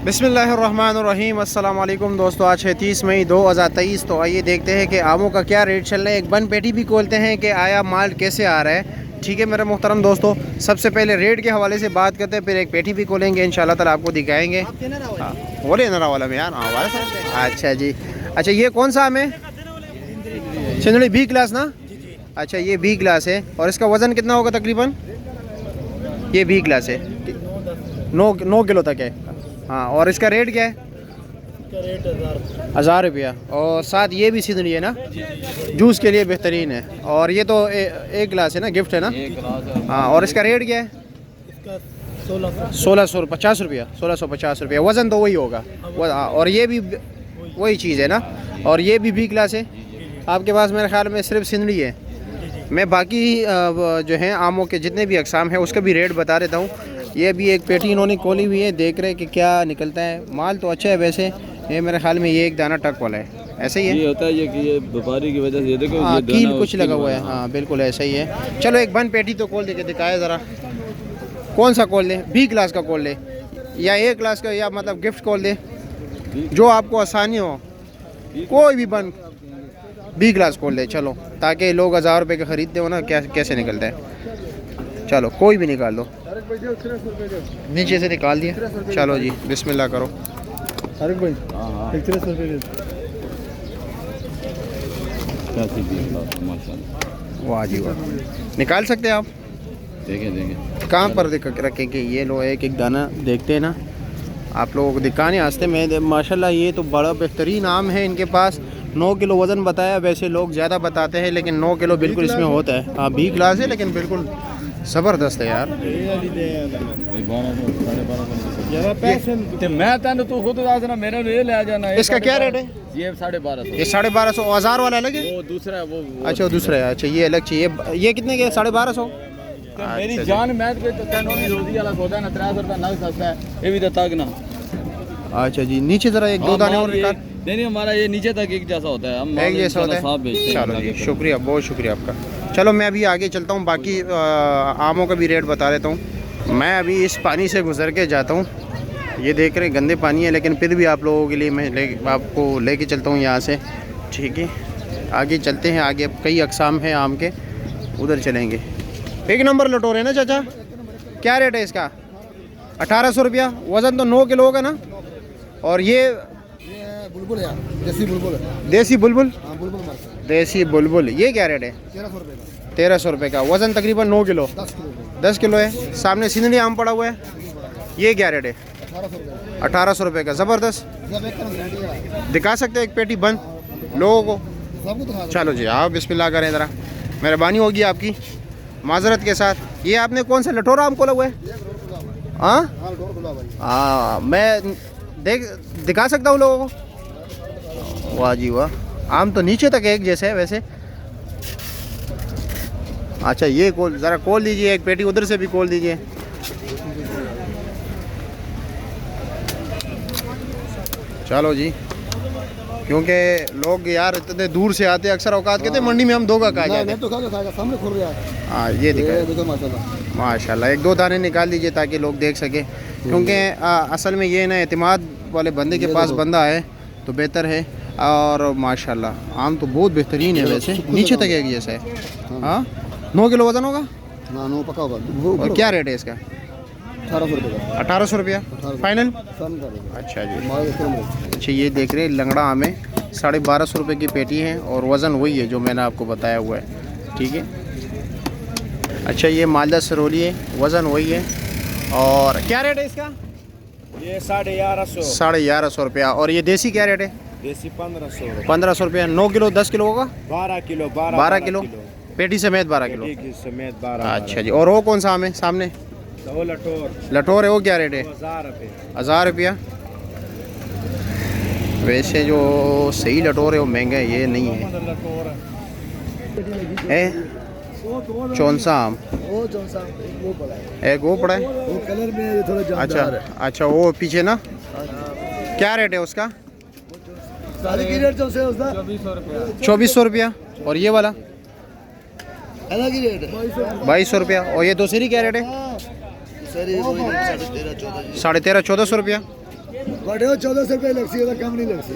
बिस्मिल्लाहिर्रहमानिर्रहीम। अस्सलाम वालेकुम दोस्तों, आज है 30 मई 2023। तो आइए देखते हैं कि आमों का क्या रेट चल रहा है। एक बन पेटी भी खोलते हैं कि आया माल कैसे आ रहा है। ठीक है मेरे मोहतरम दोस्तों, सबसे पहले रेट के हवाले से बात करते हैं, फिर एक पेटी भी खोलेंगे इंशाल्लाह ताला, आपको दिखाएंगे। वो लेना वाला में यार। अच्छा जी, अच्छा ये कौन सा आम है? सिंदड़ी बी क्लास ना? अच्छा ये बी क्लास है। और इसका वज़न कितना होगा तकरीबन? ये बी क्लास है, 9 किलो तक है। हाँ, और इसका रेट क्या है? रेट 1000 रुपया। और साथ ये भी सिंदड़ी है ना, जूस के लिए बेहतरीन है। और ये तो एक गिलास है ना, गिफ्ट है ना? हाँ, और इसका रेट क्या है? इसका 1600 1650 रुपया। 1650 रुपया। वज़न तो वही होगा। और ये भी वही चीज़ है ना? और ये भी बी क्लास है आपके पास? मेरे ख्याल में सिर्फ सिंदड़ी है। मैं बाकी जो हैं आमों के जितने भी अकसाम हैं उसका भी रेट बता देता हूँ। ये भी एक पेटी इन्होंने खोली हुई है, देख रहे हैं कि क्या निकलता है। माल तो अच्छा है वैसे। ये मेरे ख्याल में ये एक दाना टक वाला है, ऐसे ही है। ये होता है ये कि ये व्यापारी की वजह से ये देखो, हाँ, ये कील कुछ लगा हुआ है। हाँ बिल्कुल ऐसा ही है। चलो एक बन पेटी तो खोल दे के दिखाया ज़रा। कौन सा खोल दे? बी क्लास का खोल दे या ए क्लास का, या मतलब गिफ्ट खोल दे, जो आपको आसानी हो। कोई भी बन बी क्लास खोल दे चलो, ताकि लोग 1000 रुपये के ख़रीदते हो ना, क्या कैसे निकलता है। चलो कोई भी निकाल दो, नीचे से निकाल दिया। चलो जी बिस्मिल्लाह करो। वाह जी वाह, निकाल सकते हैं आप। देखें कहाँ पर रखेंगे? ये लो एक एक दाना देखते हैं ना आप लोगों को दिखाने वास्ते में। माशाल्लाह ये तो बड़ा बेहतरीन आम है इनके पास। 9 किलो वज़न बताया, वैसे लोग ज़्यादा बताते हैं लेकिन 9 किलो बिल्कुल इसमें होता है। हाँ बी क्लास है लेकिन बिल्कुल ज़बरदस्त है यार। मैं तेन तू खुद दस ना, मेरे ये ले जाना। इसका क्या रेट है? ये 1250। ये 1250। 1000 वाला अलग है? वो दूसरा है वो अच्छा वो दूसरा है। अच्छा ये अलग चाहिए। ये कितने के? 1250। मेरी जान मैं तो तेन भी रोजी वाला सौदा ना 300 रुपया नग सस्ता है। ये भी तो तक ना। अच्छा जी, नीचे ज़रा एक दो दाने और निकाल। नहीं हमारा ये नीचे तक एक जैसा होता है, हम एक जैसा होता है। साफ बेचते हैं। चलो जी शुक्रिया, बहुत शुक्रिया आपका। चलो मैं अभी आगे चलता हूँ, बाकी आमों का भी रेट बता देता हूँ। मैं अभी इस पानी से गुजर के जाता हूँ। ये देख रहे गंदे पानी है, लेकिन फिर भी आप लोगों के लिए मैं आपको लेके चलता हूँ यहाँ से। ठीक है आगे चलते हैं। आगे कई अकसाम हैं आम के, उधर चलेंगे। एक नंबर लटोरे ना चाचा, क्या रेट है इसका? 1800 रुपया। वज़न तो 9 किलो होगा ना? और ये बुलबुल है, देसी बुलबुल है। देसी बुलबुल? हाँ बुलबुल मार्केट, देसी बुलबुल। ये क्या रेट है? 1300 रुपये का। 1300 रुपये का। वज़न तकरीबन 9 किलो। 10 किलो है। सामने सिंदड़ी आम पड़ा हुआ है, ये क्या रेट है? 1800 रुपये। 1800 रुपये का। ज़बरदस्त। जब एक कम गारंटी है, दिखा सकते हैं एक पेटी बंद लोगों को? सबको दिखा। चलो जी आप बिस्मिल्लाह करें ज़रा, मेहरबानी होगी आपकी माजरत के साथ। ये आपने कौन सा लटोरा आम खोला हुआ है? हाँ हाँ, मैं दिखा सकता हूँ लोगों को। वाह जी वाह, आम तो नीचे तक एक जैसे है वैसे। अच्छा ये खोल, ज़रा खोल दीजिए एक पेटी, उधर से भी खोल दीजिए। चलो जी, क्योंकि लोग यार इतने दूर से आते हैं, अक्सर औकात कहते हैं मंडी में हम धोखा खा जाते हैं। तो खाएगा, सामने खुल रहा है। हाँ ये दिखा देखो माशाल्लाह। माशाल्लाह। एक दो दाने निकाल दीजिए ताकि लोग देख सके, क्योंकि असल में ये ना एतमाद वाले बंदे के पास बंदा है तो बेहतर है। और माशाल्लाह आम तो बहुत बेहतरीन है वैसे, नीचे तक एक जैसा है। हाँ 9 किलो वज़न होगा ना? 9 पका होगा। और क्या रेट है इसका? 1800 रुपये का। 1800 रुपया फाइनल। का अच्छा जी। अच्छा ये देख रहे हैं लंगड़ा आम है, 1250 रुपये की पेटी है और वज़न वही है जो मैंने आपको बताया हुआ है। ठीक है। अच्छा ये मालदा सरोली है, वज़न वही है। और क्या रेट है इसका? ये 1150। 1150 रुपया। और ये देसी क्या रेट है? देसी 1500। 1500 रुपया। 9 किलो 10 किलो होगा? 12 किलो। 12 किलो पेटी समेत 12 किलो। समेत 12। अच्छा जी। और वो कौन सा आम है सामने? वो लटोर। लटोर है, वो क्या रेट है? 1000 रुपये। 1000 रुपया। वैसे जो सही लटोर है वो महंगा है, ये नहीं है। कौन सा आम? वो कौन सा? वो पड़ा है, एक वो पड़ा है। वो कलर में ये थोड़ा अच्छा जानदार है। अच्छा वो पीछे ना, क्या रेट है उसका? सारे की रेट जो से उसका 2400 रुपया। और ये वाला अलग ही रेट है, 2200 रुपया। और ये दूसरी क्या रेट है? सर ये वही 13.5 14 13.5 1400 रुपया। बड़े 1400 रुपये लग सी कम नहीं लग सी